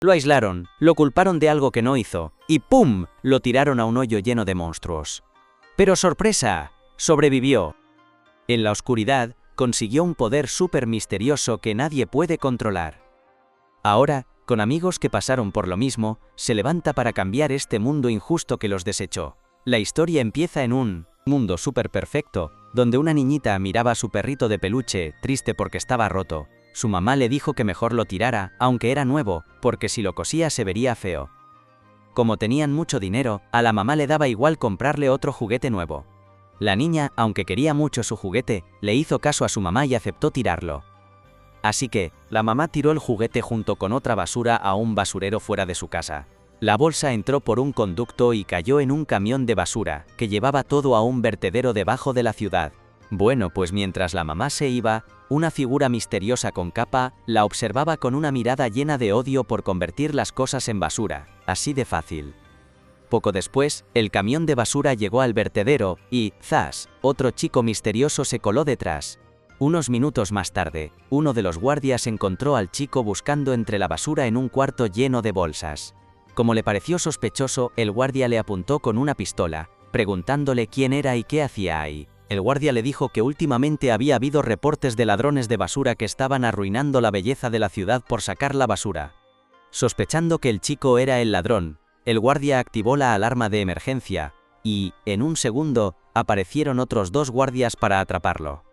Lo aislaron, lo culparon de algo que no hizo, y ¡pum!, lo tiraron a un hoyo lleno de monstruos. Pero ¡sorpresa!, sobrevivió. En la oscuridad, consiguió un poder súper misterioso que nadie puede controlar. Ahora, con amigos que pasaron por lo mismo, se levanta para cambiar este mundo injusto que los desechó. La historia empieza en un mundo súper perfecto, donde una niñita miraba a su perrito de peluche, triste porque estaba roto. Su mamá le dijo que mejor lo tirara, aunque era nuevo, porque si lo cosía se vería feo. Como tenían mucho dinero, a la mamá le daba igual comprarle otro juguete nuevo. La niña, aunque quería mucho su juguete, le hizo caso a su mamá y aceptó tirarlo. Así que, la mamá tiró el juguete junto con otra basura a un basurero fuera de su casa. La bolsa entró por un conducto y cayó en un camión de basura, que llevaba todo a un vertedero debajo de la ciudad. Bueno, pues mientras la mamá se iba, una figura misteriosa con capa la observaba con una mirada llena de odio por convertir las cosas en basura, así de fácil. Poco después, el camión de basura llegó al vertedero y, ¡zas!, otro chico misterioso se coló detrás. Unos minutos más tarde, uno de los guardias encontró al chico buscando entre la basura en un cuarto lleno de bolsas. Como le pareció sospechoso, el guardia le apuntó con una pistola, preguntándole quién era y qué hacía ahí. El guardia le dijo que últimamente había habido reportes de ladrones de basura que estaban arruinando la belleza de la ciudad por sacar la basura. Sospechando que el chico era el ladrón, el guardia activó la alarma de emergencia, y, en un segundo, aparecieron otros dos guardias para atraparlo.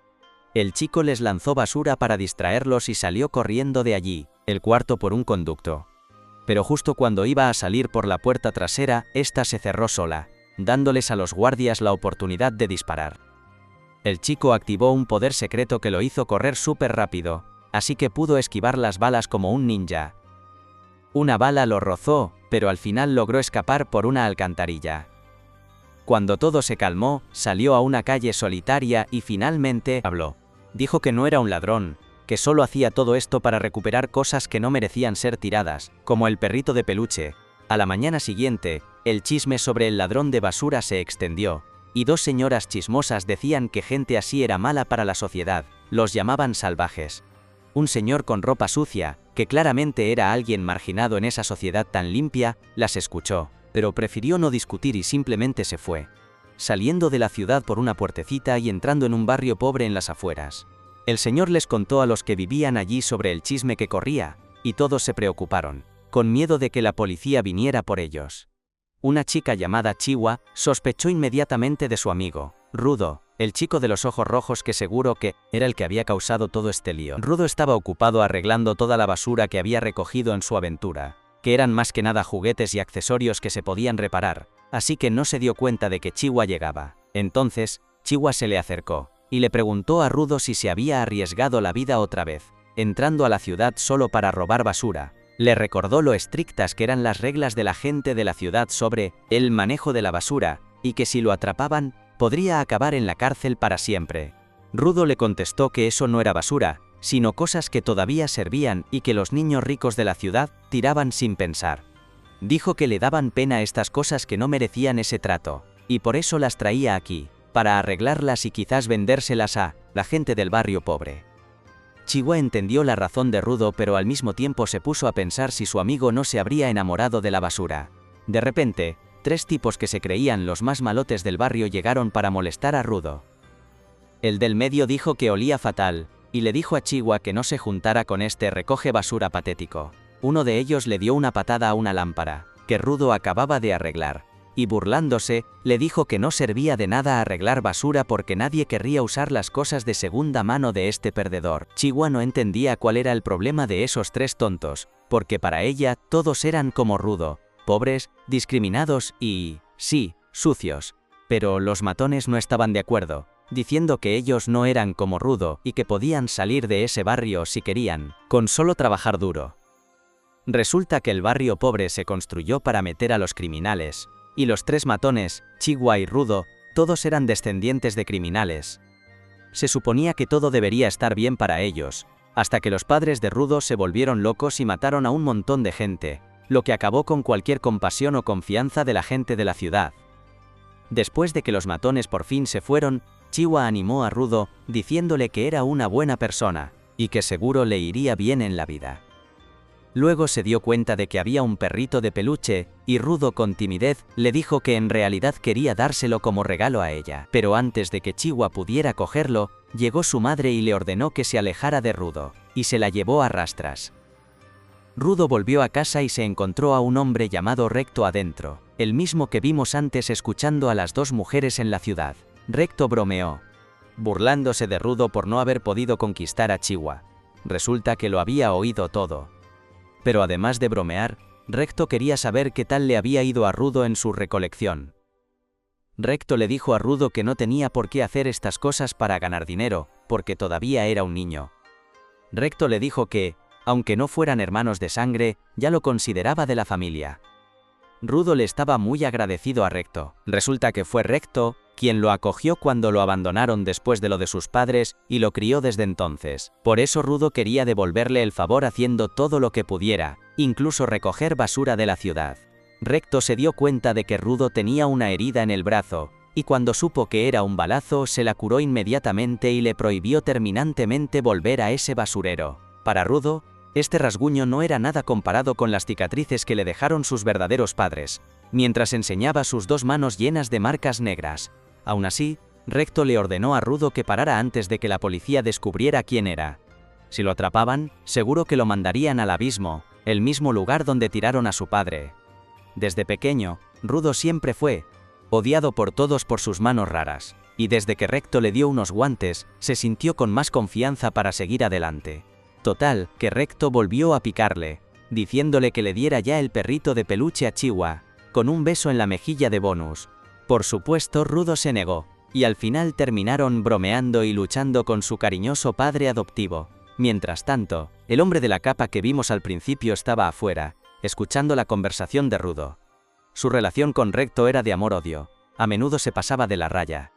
El chico les lanzó basura para distraerlos y salió corriendo de allí, el cuarto por un conducto. Pero justo cuando iba a salir por la puerta trasera, esta se cerró sola, dándoles a los guardias la oportunidad de disparar. El chico activó un poder secreto que lo hizo correr súper rápido, así que pudo esquivar las balas como un ninja. Una bala lo rozó, pero al final logró escapar por una alcantarilla. Cuando todo se calmó, salió a una calle solitaria y finalmente habló. Dijo que no era un ladrón, que solo hacía todo esto para recuperar cosas que no merecían ser tiradas, como el perrito de peluche. A la mañana siguiente, el chisme sobre el ladrón de basura se extendió, y dos señoras chismosas decían que gente así era mala para la sociedad, los llamaban salvajes. Un señor con ropa sucia, que claramente era alguien marginado en esa sociedad tan limpia, las escuchó, pero prefirió no discutir y simplemente se fue, saliendo de la ciudad por una puertecita y entrando en un barrio pobre en las afueras. El señor les contó a los que vivían allí sobre el chisme que corría, y todos se preocuparon, con miedo de que la policía viniera por ellos. Una chica llamada Chiwa sospechó inmediatamente de su amigo, Rudo, el chico de los ojos rojos que seguro que era el que había causado todo este lío. Rudo estaba ocupado arreglando toda la basura que había recogido en su aventura, que eran más que nada juguetes y accesorios que se podían reparar, así que no se dio cuenta de que Chiwa llegaba. Entonces, Chiwa se le acercó, y le preguntó a Rudo si se había arriesgado la vida otra vez, entrando a la ciudad solo para robar basura. Le recordó lo estrictas que eran las reglas de la gente de la ciudad sobre el manejo de la basura, y que si lo atrapaban, podría acabar en la cárcel para siempre. Rudo le contestó que eso no era basura, sino cosas que todavía servían y que los niños ricos de la ciudad tiraban sin pensar. Dijo que le daban pena estas cosas que no merecían ese trato, y por eso las traía aquí, para arreglarlas y quizás vendérselas a la gente del barrio pobre. Chiwa entendió la razón de Rudo, pero al mismo tiempo se puso a pensar si su amigo no se habría enamorado de la basura. De repente, tres tipos que se creían los más malotes del barrio llegaron para molestar a Rudo. El del medio dijo que olía fatal, y le dijo a Chiwa que no se juntara con este recoge basura patético. Uno de ellos le dio una patada a una lámpara, que Rudo acababa de arreglar, y burlándose, le dijo que no servía de nada arreglar basura porque nadie querría usar las cosas de segunda mano de este perdedor. Chiwa no entendía cuál era el problema de esos tres tontos, porque para ella todos eran como Rudo, pobres, discriminados y, sí, sucios. Pero los matones no estaban de acuerdo, diciendo que ellos no eran como Rudo y que podían salir de ese barrio si querían, con solo trabajar duro. Resulta que el barrio pobre se construyó para meter a los criminales, y los tres matones, Chiwa y Rudo, todos eran descendientes de criminales. Se suponía que todo debería estar bien para ellos, hasta que los padres de Rudo se volvieron locos y mataron a un montón de gente, lo que acabó con cualquier compasión o confianza de la gente de la ciudad. Después de que los matones por fin se fueron, Chiwa animó a Rudo, diciéndole que era una buena persona, y que seguro le iría bien en la vida. Luego se dio cuenta de que había un perrito de peluche, y Rudo con timidez le dijo que en realidad quería dárselo como regalo a ella. Pero antes de que Chihuahua pudiera cogerlo, llegó su madre y le ordenó que se alejara de Rudo, y se la llevó a rastras. Rudo volvió a casa y se encontró a un hombre llamado Recto adentro, el mismo que vimos antes escuchando a las dos mujeres en la ciudad. Recto bromeó, burlándose de Rudo por no haber podido conquistar a Chihuahua. Resulta que lo había oído todo. Pero además de bromear, Recto quería saber qué tal le había ido a Rudo en su recolección. Recto le dijo a Rudo que no tenía por qué hacer estas cosas para ganar dinero, porque todavía era un niño. Recto le dijo que, aunque no fueran hermanos de sangre, ya lo consideraba de la familia. Rudo le estaba muy agradecido a Recto. Resulta que fue Recto quien lo acogió cuando lo abandonaron después de lo de sus padres y lo crió desde entonces. Por eso Rudo quería devolverle el favor haciendo todo lo que pudiera, incluso recoger basura de la ciudad. Recto se dio cuenta de que Rudo tenía una herida en el brazo, y cuando supo que era un balazo se la curó inmediatamente y le prohibió terminantemente volver a ese basurero. Para Rudo, este rasguño no era nada comparado con las cicatrices que le dejaron sus verdaderos padres, mientras enseñaba sus dos manos llenas de marcas negras. Aún así, Recto le ordenó a Rudo que parara antes de que la policía descubriera quién era. Si lo atrapaban, seguro que lo mandarían al abismo, el mismo lugar donde tiraron a su padre. Desde pequeño, Rudo siempre fue odiado por todos por sus manos raras, y desde que Recto le dio unos guantes, se sintió con más confianza para seguir adelante. Total, que Recto volvió a picarle, diciéndole que le diera ya el perrito de peluche a Chihuahua, con un beso en la mejilla de Bonus. Por supuesto, Rudo se negó, y al final terminaron bromeando y luchando con su cariñoso padre adoptivo. Mientras tanto, el hombre de la capa que vimos al principio estaba afuera, escuchando la conversación de Rudo. Su relación con Recto era de amor-odio, a menudo se pasaba de la raya.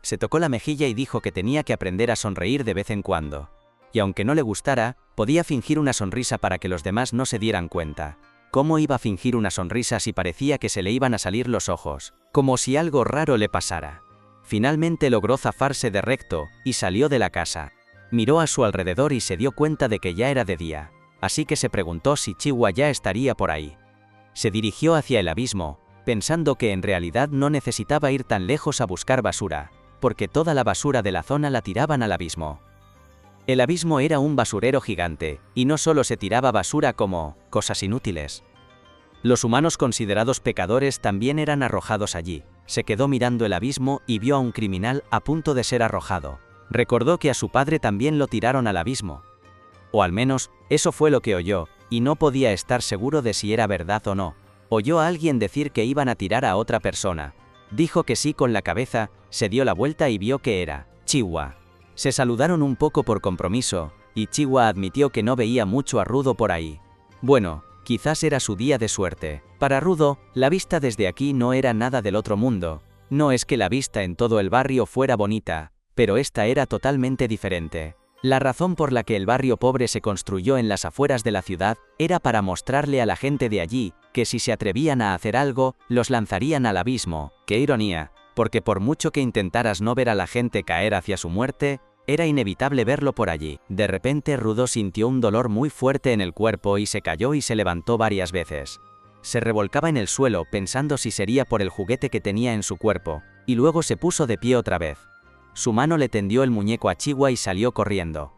Se tocó la mejilla y dijo que tenía que aprender a sonreír de vez en cuando. Y aunque no le gustara, podía fingir una sonrisa para que los demás no se dieran cuenta. ¿Cómo iba a fingir una sonrisa si parecía que se le iban a salir los ojos? Como si algo raro le pasara. Finalmente logró zafarse de Recto, y salió de la casa. Miró a su alrededor y se dio cuenta de que ya era de día, así que se preguntó si Chihuahua ya estaría por ahí. Se dirigió hacia el abismo, pensando que en realidad no necesitaba ir tan lejos a buscar basura, porque toda la basura de la zona la tiraban al abismo. El abismo era un basurero gigante, y no solo se tiraba basura como cosas inútiles. Los humanos considerados pecadores también eran arrojados allí. Se quedó mirando el abismo y vio a un criminal a punto de ser arrojado. Recordó que a su padre también lo tiraron al abismo. O al menos, eso fue lo que oyó, y no podía estar seguro de si era verdad o no. Oyó a alguien decir que iban a tirar a otra persona. Dijo que sí con la cabeza, se dio la vuelta y vio que era Chihuahua. Se saludaron un poco por compromiso, y Chihuahua admitió que no veía mucho a Rudo por ahí. Bueno, quizás era su día de suerte. Para Rudo, la vista desde aquí no era nada del otro mundo. No es que la vista en todo el barrio fuera bonita, pero esta era totalmente diferente. La razón por la que el barrio pobre se construyó en las afueras de la ciudad era para mostrarle a la gente de allí que si se atrevían a hacer algo, los lanzarían al abismo. ¡Qué ironía! Porque por mucho que intentaras no ver a la gente caer hacia su muerte, era inevitable verlo por allí. De repente Rudo sintió un dolor muy fuerte en el cuerpo y se cayó y se levantó varias veces. Se revolcaba en el suelo pensando si sería por el juguete que tenía en su cuerpo, y luego se puso de pie otra vez. Su mano le tendió el muñeco a Chihuahua y salió corriendo.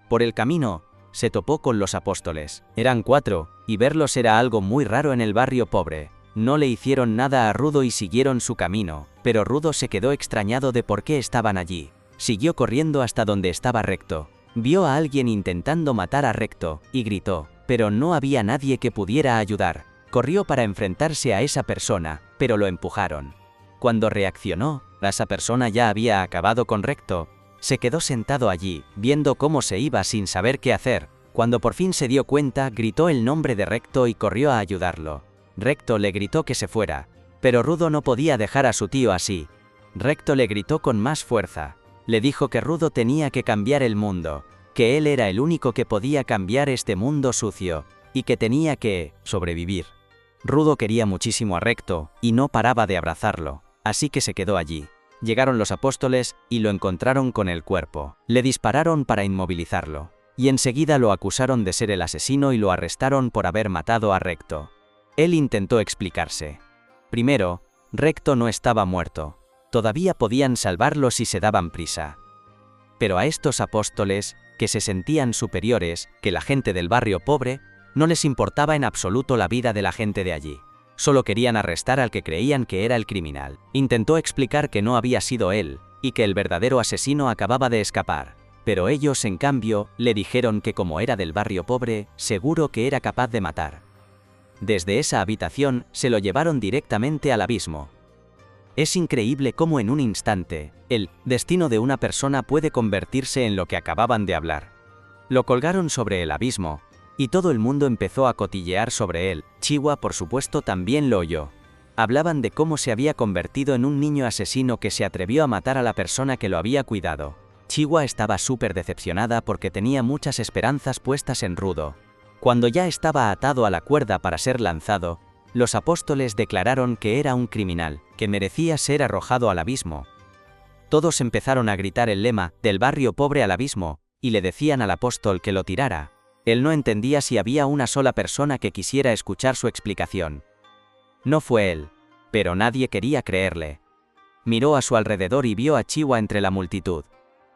Por el camino, se topó con los apóstoles. Eran 4, y verlos era algo muy raro en el barrio pobre. No le hicieron nada a Rudo y siguieron su camino, pero Rudo se quedó extrañado de por qué estaban allí. Siguió corriendo hasta donde estaba Recto. Vio a alguien intentando matar a Recto, y gritó, pero no había nadie que pudiera ayudar. Corrió para enfrentarse a esa persona, pero lo empujaron. Cuando reaccionó, esa persona ya había acabado con Recto. Se quedó sentado allí, viendo cómo se iba sin saber qué hacer. Cuando por fin se dio cuenta, gritó el nombre de Recto y corrió a ayudarlo. Recto le gritó que se fuera, pero Rudo no podía dejar a su tío así. Recto le gritó con más fuerza. Le dijo que Rudo tenía que cambiar el mundo, que él era el único que podía cambiar este mundo sucio, y que tenía que sobrevivir. Rudo quería muchísimo a Recto, y no paraba de abrazarlo, así que se quedó allí. Llegaron los apóstoles, y lo encontraron con el cuerpo. Le dispararon para inmovilizarlo. y enseguida lo acusaron de ser el asesino y lo arrestaron por haber matado a Recto. Él intentó explicarse. Primero, Recto no estaba muerto. Todavía podían salvarlo si se daban prisa. Pero a estos apóstoles, que se sentían superiores que la gente del barrio pobre, no les importaba en absoluto la vida de la gente de allí. Solo querían arrestar al que creían que era el criminal. Intentó explicar que no había sido él, y que el verdadero asesino acababa de escapar. Pero ellos, en cambio, le dijeron que como era del barrio pobre, seguro que era capaz de matar. Desde esa habitación, se lo llevaron directamente al abismo. Es increíble cómo en un instante, el destino de una persona puede convertirse en lo que acababan de hablar. Lo colgaron sobre el abismo, y todo el mundo empezó a cotillear sobre él. Chihuahua, por supuesto, también lo oyó. Hablaban de cómo se había convertido en un niño asesino que se atrevió a matar a la persona que lo había cuidado. Chihuahua estaba súper decepcionada porque tenía muchas esperanzas puestas en Rudo. Cuando ya estaba atado a la cuerda para ser lanzado, los apóstoles declararon que era un criminal, que merecía ser arrojado al abismo. Todos empezaron a gritar el lema, del barrio pobre al abismo, y le decían al apóstol que lo tirara. Él no entendía si había una sola persona que quisiera escuchar su explicación. No fue él, pero nadie quería creerle. Miró a su alrededor y vio a Chihuahua entre la multitud.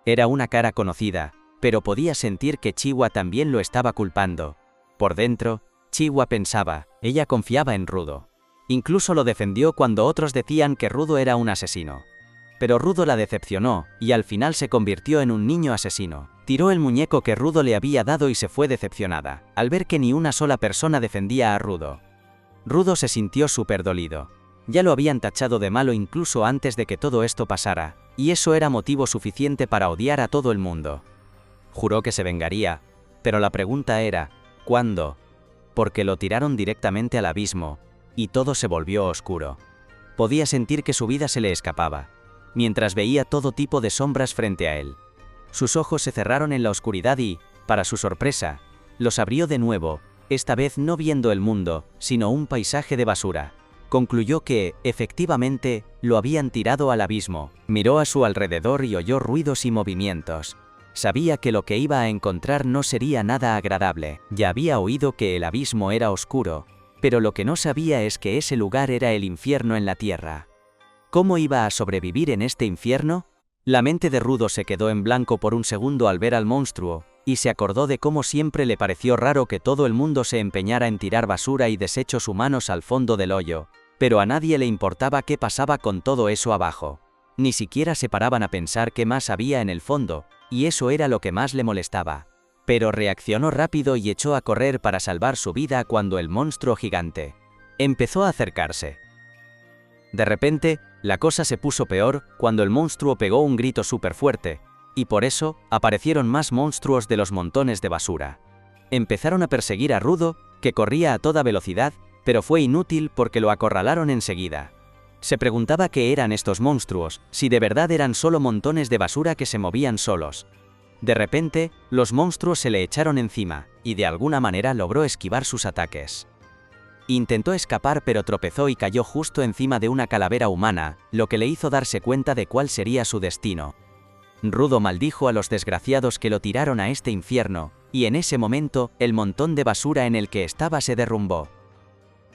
Era una cara conocida, pero podía sentir que Chihuahua también lo estaba culpando. Por dentro, Chihuahua pensaba, ella confiaba en Rudo. Incluso lo defendió cuando otros decían que Rudo era un asesino. Pero Rudo la decepcionó, y al final se convirtió en un niño asesino. Tiró el muñeco que Rudo le había dado y se fue decepcionada, al ver que ni una sola persona defendía a Rudo. Rudo se sintió súper dolido. Ya lo habían tachado de malo incluso antes de que todo esto pasara, y eso era motivo suficiente para odiar a todo el mundo. Juró que se vengaría, pero la pregunta era, ¿cuándo? Porque lo tiraron directamente al abismo, y todo se volvió oscuro. Podía sentir que su vida se le escapaba, mientras veía todo tipo de sombras frente a él. Sus ojos se cerraron en la oscuridad y, para su sorpresa, los abrió de nuevo, esta vez no viendo el mundo, sino un paisaje de basura. Concluyó que, efectivamente, lo habían tirado al abismo. Miró a su alrededor y oyó ruidos y movimientos. Sabía que lo que iba a encontrar no sería nada agradable. Ya había oído que el abismo era oscuro, pero lo que no sabía es que ese lugar era el infierno en la tierra. ¿Cómo iba a sobrevivir en este infierno? La mente de Rudo se quedó en blanco por un segundo al ver al monstruo, y se acordó de cómo siempre le pareció raro que todo el mundo se empeñara en tirar basura y desechos humanos al fondo del hoyo, pero a nadie le importaba qué pasaba con todo eso abajo. Ni siquiera se paraban a pensar qué más había en el fondo, y eso era lo que más le molestaba. Pero reaccionó rápido y echó a correr para salvar su vida cuando el monstruo gigante empezó a acercarse. De repente, la cosa se puso peor cuando el monstruo pegó un grito súper fuerte, y por eso, aparecieron más monstruos de los montones de basura. Empezaron a perseguir a Rudo, que corría a toda velocidad, pero fue inútil porque lo acorralaron enseguida. Se preguntaba qué eran estos monstruos, si de verdad eran solo montones de basura que se movían solos. De repente, los monstruos se le echaron encima, y de alguna manera logró esquivar sus ataques. Intentó escapar pero tropezó y cayó justo encima de una calavera humana, lo que le hizo darse cuenta de cuál sería su destino. Rudo maldijo a los desgraciados que lo tiraron a este infierno, y en ese momento, el montón de basura en el que estaba se derrumbó.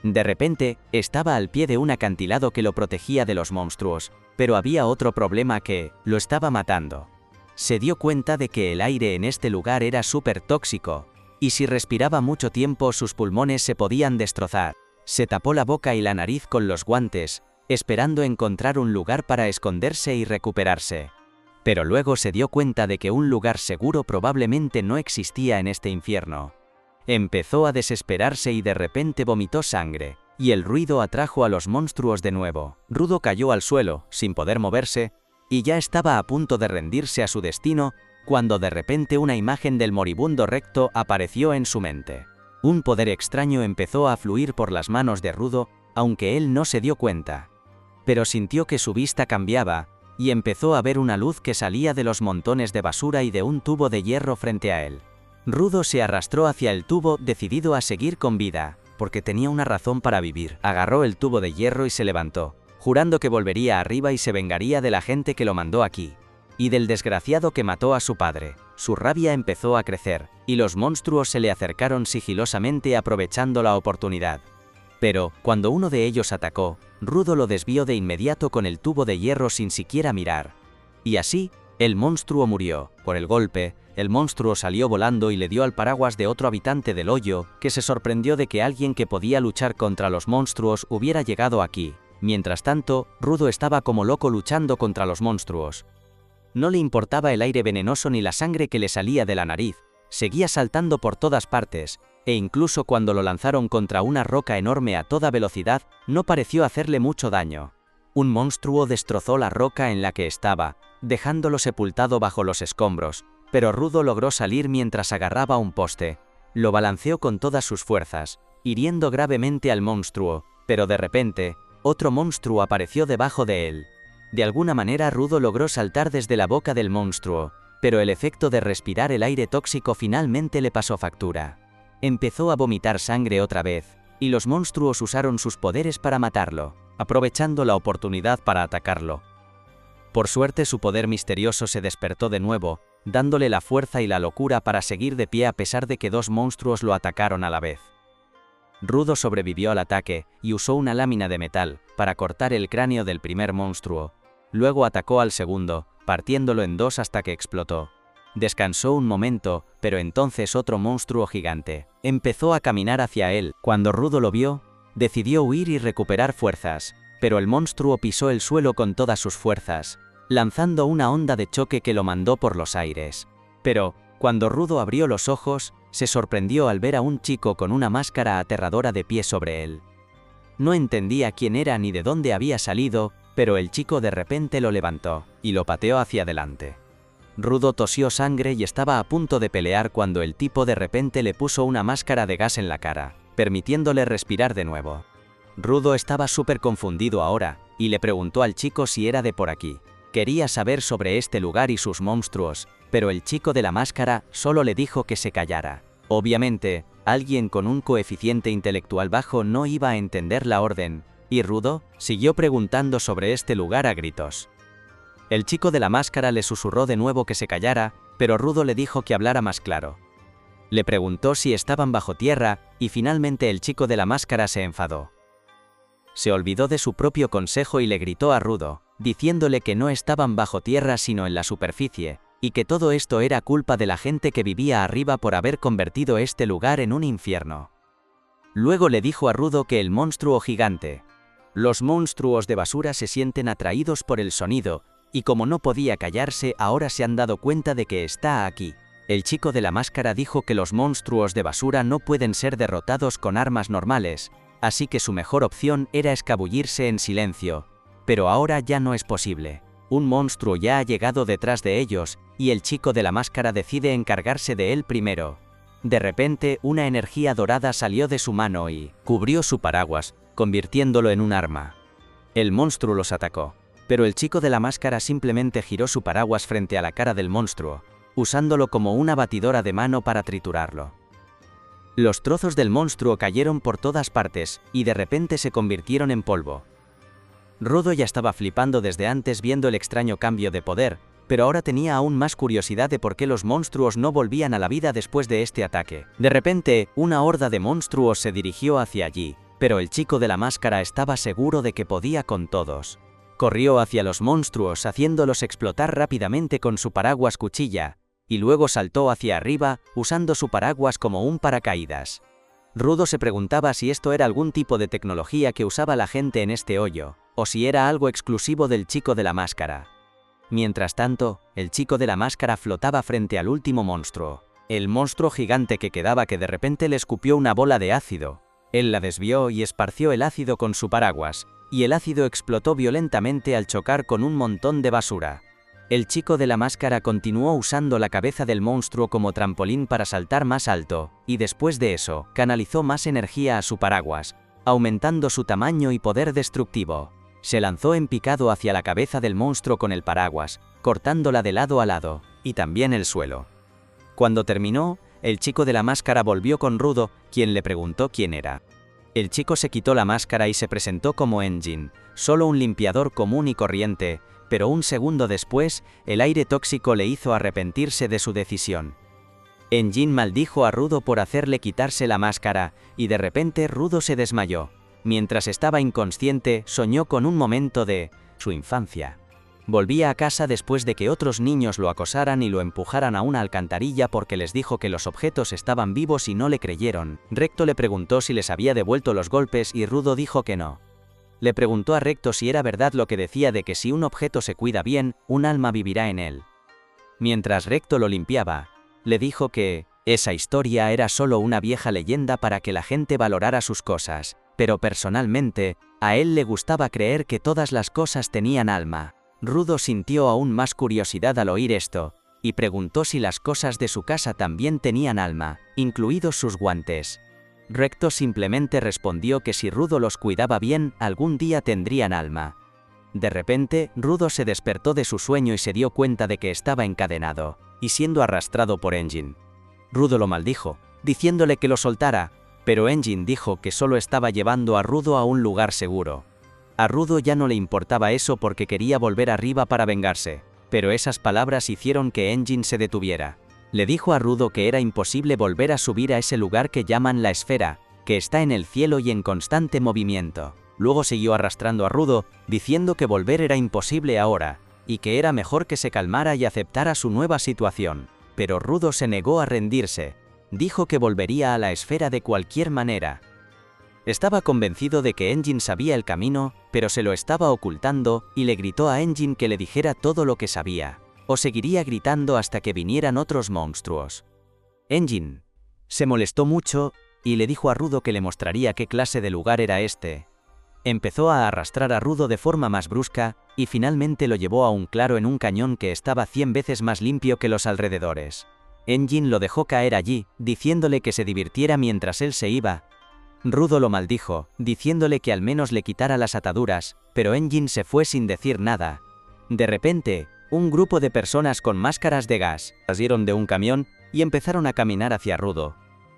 De repente, estaba al pie de un acantilado que lo protegía de los monstruos, pero había otro problema que lo estaba matando. Se dio cuenta de que el aire en este lugar era súper tóxico, y si respiraba mucho tiempo sus pulmones se podían destrozar. Se tapó la boca y la nariz con los guantes, esperando encontrar un lugar para esconderse y recuperarse. Pero luego se dio cuenta de que un lugar seguro probablemente no existía en este infierno. Empezó a desesperarse y de repente vomitó sangre, y el ruido atrajo a los monstruos de nuevo. Rudo cayó al suelo, sin poder moverse, y ya estaba a punto de rendirse a su destino, cuando de repente una imagen del moribundo Recto apareció en su mente. Un poder extraño empezó a fluir por las manos de Rudo, aunque él no se dio cuenta. Pero sintió que su vista cambiaba, y empezó a ver una luz que salía de los montones de basura y de un tubo de hierro frente a él. Rudo se arrastró hacia el tubo, decidido a seguir con vida, porque tenía una razón para vivir. Agarró el tubo de hierro y se levantó, jurando que volvería arriba y se vengaría de la gente que lo mandó aquí, y del desgraciado que mató a su padre. su rabia empezó a crecer, y los monstruos se le acercaron sigilosamente aprovechando la oportunidad. Pero, cuando uno de ellos atacó, Rudo lo desvió de inmediato con el tubo de hierro sin siquiera mirar. Y así, el monstruo murió. Por el golpe, el monstruo salió volando y le dio al paraguas de otro habitante del hoyo, que se sorprendió de que alguien que podía luchar contra los monstruos hubiera llegado aquí. Mientras tanto, Rudo estaba como loco luchando contra los monstruos. No le importaba el aire venenoso ni la sangre que le salía de la nariz, seguía saltando por todas partes, e incluso cuando lo lanzaron contra una roca enorme a toda velocidad, no pareció hacerle mucho daño. Un monstruo destrozó la roca en la que estaba, dejándolo sepultado bajo los escombros, pero Rudo logró salir mientras agarraba un poste. Lo balanceó con todas sus fuerzas, hiriendo gravemente al monstruo, pero de repente, otro monstruo apareció debajo de él. De alguna manera Rudo logró saltar desde la boca del monstruo, pero el efecto de respirar el aire tóxico finalmente le pasó factura. Empezó a vomitar sangre otra vez, y los monstruos usaron sus poderes para matarlo, aprovechando la oportunidad para atacarlo. Por suerte su poder misterioso se despertó de nuevo, dándole la fuerza y la locura para seguir de pie a pesar de que dos monstruos lo atacaron a la vez. Rudo sobrevivió al ataque y usó una lámina de metal para cortar el cráneo del primer monstruo. Luego atacó al segundo, partiéndolo en dos hasta que explotó. Descansó un momento, pero entonces otro monstruo gigante empezó a caminar hacia él. Cuando Rudo lo vio, decidió huir y recuperar fuerzas, pero el monstruo pisó el suelo con todas sus fuerzas, lanzando una onda de choque que lo mandó por los aires. Pero, cuando Rudo abrió los ojos, se sorprendió al ver a un chico con una máscara aterradora de pie sobre él. No entendía quién era ni de dónde había salido, pero el chico de repente lo levantó y lo pateó hacia adelante. Rudo tosió sangre y estaba a punto de pelear cuando el tipo de repente le puso una máscara de gas en la cara, permitiéndole respirar de nuevo. Rudo estaba súper confundido ahora, y le preguntó al chico si era de por aquí. Quería saber sobre este lugar y sus monstruos, pero el chico de la máscara solo le dijo que se callara. Obviamente, alguien con un coeficiente intelectual bajo no iba a entender la orden, y Rudo siguió preguntando sobre este lugar a gritos. El chico de la máscara le susurró de nuevo que se callara, pero Rudo le dijo que hablara más claro. Le preguntó si estaban bajo tierra, y finalmente el chico de la máscara se enfadó. Se olvidó de su propio consejo y le gritó a Rudo, diciéndole que no estaban bajo tierra sino en la superficie, y que todo esto era culpa de la gente que vivía arriba por haber convertido este lugar en un infierno. Luego le dijo a Rudo que el monstruo gigante. Los monstruos de basura se sienten atraídos por el sonido, y como no podía callarse, ahora se han dado cuenta de que está aquí. El chico de la máscara dijo que los monstruos de basura no pueden ser derrotados con armas normales, así que su mejor opción era escabullirse en silencio. Pero ahora ya no es posible. Un monstruo ya ha llegado detrás de ellos, y el chico de la máscara decide encargarse de él primero. De repente, una energía dorada salió de su mano y cubrió su paraguas, convirtiéndolo en un arma. El monstruo los atacó, pero el chico de la máscara simplemente giró su paraguas frente a la cara del monstruo, usándolo como una batidora de mano para triturarlo. Los trozos del monstruo cayeron por todas partes, y de repente se convirtieron en polvo. Rudo ya estaba flipando desde antes viendo el extraño cambio de poder, pero ahora tenía aún más curiosidad de por qué los monstruos no volvían a la vida después de este ataque. De repente, una horda de monstruos se dirigió hacia allí, pero el chico de la máscara estaba seguro de que podía con todos. Corrió hacia los monstruos haciéndolos explotar rápidamente con su paraguas cuchilla, y luego saltó hacia arriba usando su paraguas como un paracaídas. Rudo se preguntaba si esto era algún tipo de tecnología que usaba la gente en este hoyo, o si era algo exclusivo del chico de la máscara. Mientras tanto, el chico de la máscara flotaba frente al último monstruo. El monstruo gigante que quedaba que de repente le escupió una bola de ácido. Él la desvió y esparció el ácido con su paraguas, y el ácido explotó violentamente al chocar con un montón de basura. El chico de la máscara continuó usando la cabeza del monstruo como trampolín para saltar más alto, y después de eso, canalizó más energía a su paraguas, aumentando su tamaño y poder destructivo. Se lanzó en picado hacia la cabeza del monstruo con el paraguas, cortándola de lado a lado, y también el suelo. Cuando terminó, el chico de la máscara volvió con Rudo, quien le preguntó quién era. El chico se quitó la máscara y se presentó como Engine, solo un limpiador común y corriente, pero un segundo después, el aire tóxico le hizo arrepentirse de su decisión. Engin maldijo a Rudo por hacerle quitarse la máscara, y de repente Rudo se desmayó. Mientras estaba inconsciente, soñó con un momento de su infancia. Volvía a casa después de que otros niños lo acosaran y lo empujaran a una alcantarilla porque les dijo que los objetos estaban vivos y no le creyeron. Recto le preguntó si les había devuelto los golpes y Rudo dijo que no. Le preguntó a Recto si era verdad lo que decía de que si un objeto se cuida bien, un alma vivirá en él. Mientras Recto lo limpiaba, le dijo que esa historia era solo una vieja leyenda para que la gente valorara sus cosas, pero personalmente, a él le gustaba creer que todas las cosas tenían alma. Rudo sintió aún más curiosidad al oír esto, y preguntó si las cosas de su casa también tenían alma, incluidos sus guantes. Recto simplemente respondió que si Rudo los cuidaba bien, algún día tendrían alma. De repente, Rudo se despertó de su sueño y se dio cuenta de que estaba encadenado, y siendo arrastrado por Engin. Rudo lo maldijo, diciéndole que lo soltara, pero Engin dijo que solo estaba llevando a Rudo a un lugar seguro. A Rudo ya no le importaba eso porque quería volver arriba para vengarse, pero esas palabras hicieron que Engin se detuviera. Le dijo a Rudo que era imposible volver a subir a ese lugar que llaman la esfera, que está en el cielo y en constante movimiento. Luego siguió arrastrando a Rudo, diciendo que volver era imposible ahora, y que era mejor que se calmara y aceptara su nueva situación. Pero Rudo se negó a rendirse. Dijo que volvería a la esfera de cualquier manera. Estaba convencido de que Engin sabía el camino, pero se lo estaba ocultando, y le gritó a Engin que le dijera todo lo que sabía, o seguiría gritando hasta que vinieran otros monstruos. Engin se molestó mucho, y le dijo a Rudo que le mostraría qué clase de lugar era este. Empezó a arrastrar a Rudo de forma más brusca, y finalmente lo llevó a un claro en un cañón que estaba 100 veces más limpio que los alrededores. Engin lo dejó caer allí, diciéndole que se divirtiera mientras él se iba. Rudo lo maldijo, diciéndole que al menos le quitara las ataduras, pero Engin se fue sin decir nada. De repente, un grupo de personas con máscaras de gas salieron de un camión y empezaron a caminar hacia Rudo.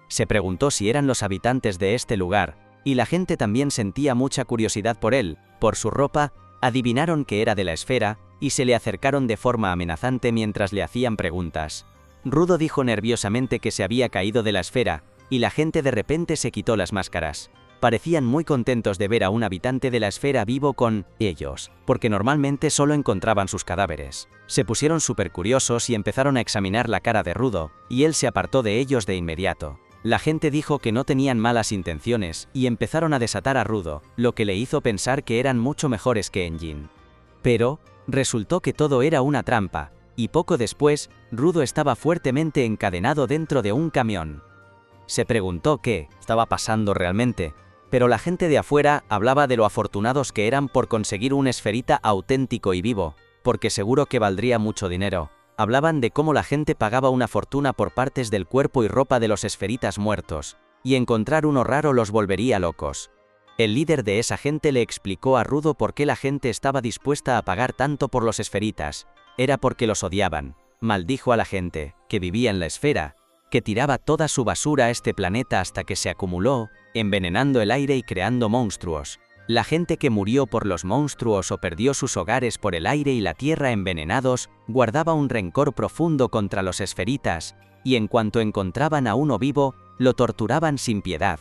Se preguntó si eran los habitantes de este lugar, y la gente también sentía mucha curiosidad por él, por su ropa, adivinaron que era de la esfera, y se le acercaron de forma amenazante mientras le hacían preguntas. Rudo dijo nerviosamente que se había caído de la esfera, y la gente de repente se quitó las máscaras. Parecían muy contentos de ver a un habitante de la esfera vivo con ellos, porque normalmente solo encontraban sus cadáveres. Se pusieron súper curiosos y empezaron a examinar la cara de Rudo, y él se apartó de ellos de inmediato. La gente dijo que no tenían malas intenciones, y empezaron a desatar a Rudo, lo que le hizo pensar que eran mucho mejores que Engin. Pero resultó que todo era una trampa, y poco después, Rudo estaba fuertemente encadenado dentro de un camión. Se preguntó qué estaba pasando realmente, pero la gente de afuera hablaba de lo afortunados que eran por conseguir un esferita auténtico y vivo, porque seguro que valdría mucho dinero. Hablaban de cómo la gente pagaba una fortuna por partes del cuerpo y ropa de los esferitas muertos, y encontrar uno raro los volvería locos. El líder de esa gente le explicó a Rudo por qué la gente estaba dispuesta a pagar tanto por los esferitas. Era porque los odiaban. Maldijo a la gente que vivía en la esfera, que tiraba toda su basura a este planeta hasta que se acumuló, envenenando el aire y creando monstruos. La gente que murió por los monstruos o perdió sus hogares por el aire y la tierra envenenados, guardaba un rencor profundo contra los esferitas, y en cuanto encontraban a uno vivo, lo torturaban sin piedad.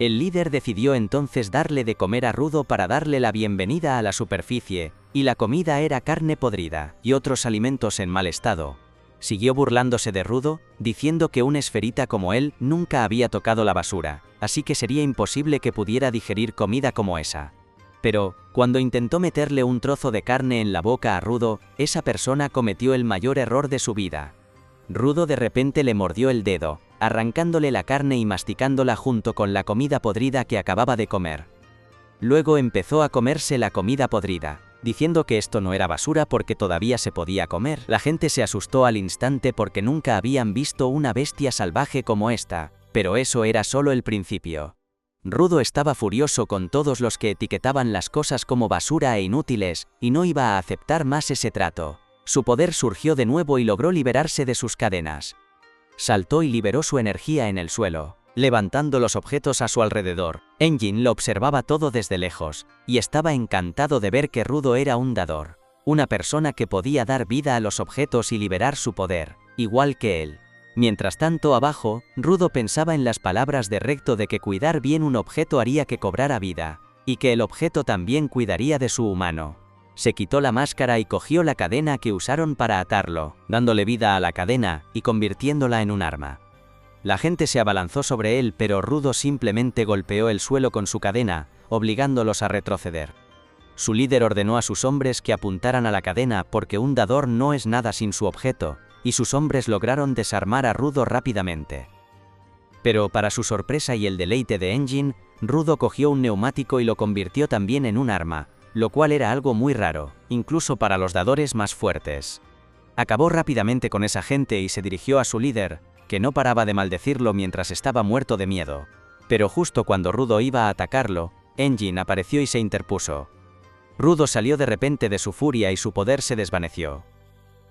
El líder decidió entonces darle de comer a Rudo para darle la bienvenida a la superficie, y la comida era carne podrida y otros alimentos en mal estado. Siguió burlándose de Rudo, diciendo que un esferita como él nunca había tocado la basura, así que sería imposible que pudiera digerir comida como esa. Pero, cuando intentó meterle un trozo de carne en la boca a Rudo, esa persona cometió el mayor error de su vida. Rudo de repente le mordió el dedo, arrancándole la carne y masticándola junto con la comida podrida que acababa de comer. Luego empezó a comerse la comida podrida, diciendo que esto no era basura porque todavía se podía comer. La gente se asustó al instante porque nunca habían visto una bestia salvaje como esta, pero eso era solo el principio. Rudo estaba furioso con todos los que etiquetaban las cosas como basura e inútiles, y no iba a aceptar más ese trato. Su poder surgió de nuevo y logró liberarse de sus cadenas. Saltó y liberó su energía en el suelo, levantando los objetos a su alrededor. Engin lo observaba todo desde lejos, y estaba encantado de ver que Rudo era un dador. una persona que podía dar vida a los objetos y liberar su poder, igual que él. Mientras tanto abajo, Rudo pensaba en las palabras de Recto de que cuidar bien un objeto haría que cobrara vida, y que el objeto también cuidaría de su humano. Se quitó la máscara y cogió la cadena que usaron para atarlo, dándole vida a la cadena y convirtiéndola en un arma. La gente se abalanzó sobre él, pero Rudo simplemente golpeó el suelo con su cadena, obligándolos a retroceder. Su líder ordenó a sus hombres que apuntaran a la cadena porque un dador no es nada sin su objeto, y sus hombres lograron desarmar a Rudo rápidamente. Pero para su sorpresa y el deleite de Engine, Rudo cogió un neumático y lo convirtió también en un arma, lo cual era algo muy raro, incluso para los dadores más fuertes. Acabó rápidamente con esa gente y se dirigió a su líder, que no paraba de maldecirlo mientras estaba muerto de miedo. Pero justo cuando Rudo iba a atacarlo, Engine apareció y se interpuso. Rudo salió de repente de su furia y su poder se desvaneció.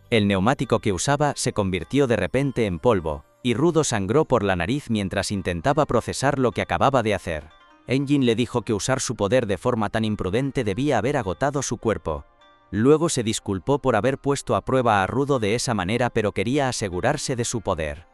El neumático que usaba se convirtió de repente en polvo, y Rudo sangró por la nariz mientras intentaba procesar lo que acababa de hacer. Engine le dijo que usar su poder de forma tan imprudente debía haber agotado su cuerpo. Luego se disculpó por haber puesto a prueba a Rudo de esa manera, pero quería asegurarse de su poder.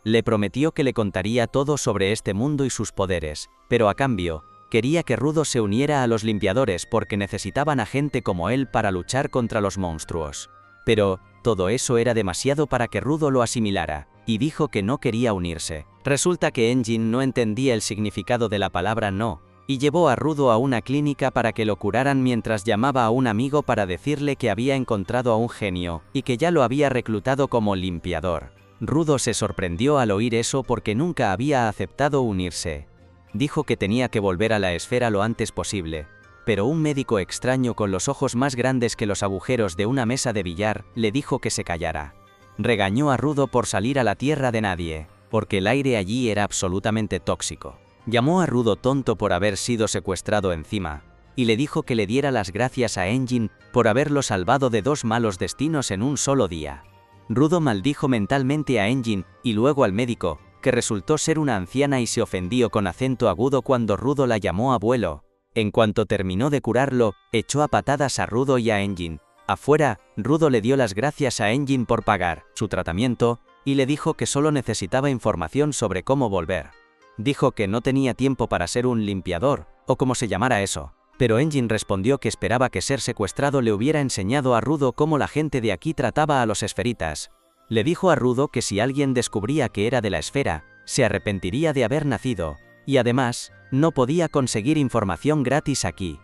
Le prometió que le contaría todo sobre este mundo y sus poderes, pero a cambio, quería que Rudo se uniera a los limpiadores porque necesitaban a gente como él para luchar contra los monstruos. Pero todo eso era demasiado para que Rudo lo asimilara, y dijo que no quería unirse. Resulta que Engine no entendía el significado de la palabra no, y llevó a Rudo a una clínica para que lo curaran mientras llamaba a un amigo para decirle que había encontrado a un genio, y que ya lo había reclutado como limpiador. Rudo se sorprendió al oír eso porque nunca había aceptado unirse. Dijo que tenía que volver a la esfera lo antes posible, pero un médico extraño con los ojos más grandes que los agujeros de una mesa de billar le dijo que se callara. Regañó a Rudo por salir a la tierra de nadie, porque el aire allí era absolutamente tóxico. Llamó a Rudo tonto por haber sido secuestrado encima, y le dijo que le diera las gracias a Engine por haberlo salvado de 2 malos destinos en un solo día. Rudo maldijo mentalmente a Engine y luego al médico, que resultó ser una anciana y se ofendió con acento agudo cuando Rudo la llamó abuelo. En cuanto terminó de curarlo, echó a patadas a Rudo y a Engine. Afuera, Rudo le dio las gracias a Engine por pagar su tratamiento, y le dijo que solo necesitaba información sobre cómo volver. Dijo que no tenía tiempo para ser un limpiador, o como se llamara eso, pero Engine respondió que esperaba que ser secuestrado le hubiera enseñado a Rudo cómo la gente de aquí trataba a los esferitas. Le dijo a Rudo que si alguien descubría que era de la esfera, se arrepentiría de haber nacido, y además, no podía conseguir información gratis aquí.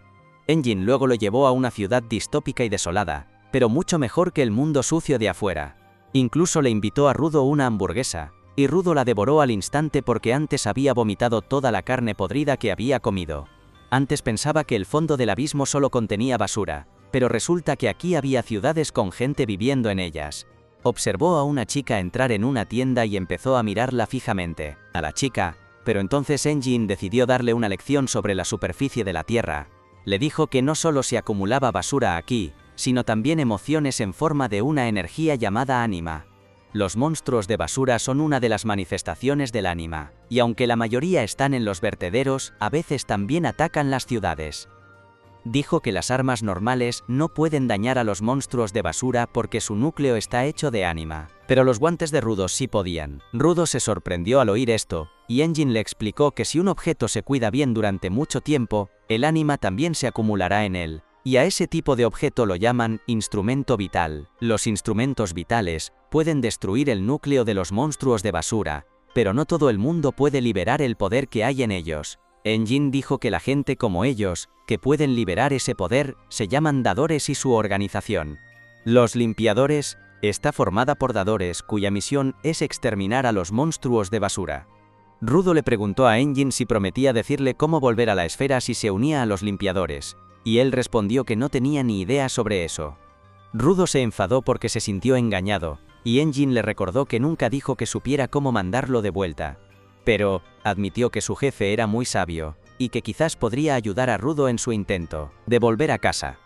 Engine luego lo llevó a una ciudad distópica y desolada, pero mucho mejor que el mundo sucio de afuera. Incluso le invitó a Rudo una hamburguesa, y Rudo la devoró al instante porque antes había vomitado toda la carne podrida que había comido. Antes pensaba que el fondo del abismo solo contenía basura, pero resulta que aquí había ciudades con gente viviendo en ellas. Observó a una chica entrar en una tienda y empezó a mirarla fijamente, a la chica, pero entonces Engine decidió darle una lección sobre la superficie de la Tierra. Le dijo que no solo se acumulaba basura aquí, sino también emociones en forma de una energía llamada ánima. Los monstruos de basura son una de las manifestaciones del ánima, y aunque la mayoría están en los vertederos, a veces también atacan las ciudades. Dijo que las armas normales no pueden dañar a los monstruos de basura porque su núcleo está hecho de ánima, pero los guantes de Rudo sí podían. Rudo se sorprendió al oír esto, y Engine le explicó que si un objeto se cuida bien durante mucho tiempo, el ánima también se acumulará en él, y a ese tipo de objeto lo llaman instrumento vital. Los instrumentos vitales pueden destruir el núcleo de los monstruos de basura, pero no todo el mundo puede liberar el poder que hay en ellos. Engine dijo que la gente como ellos, que pueden liberar ese poder, se llaman dadores y su organización. Los limpiadores está formada por dadores cuya misión es exterminar a los monstruos de basura. Rudo le preguntó a Engine si prometía decirle cómo volver a la esfera si se unía a los limpiadores, y él respondió que no tenía ni idea sobre eso. Rudo se enfadó porque se sintió engañado, y Engine le recordó que nunca dijo que supiera cómo mandarlo de vuelta. Pero admitió que su jefe era muy sabio, y que quizás podría ayudar a Rudo en su intento de volver a casa.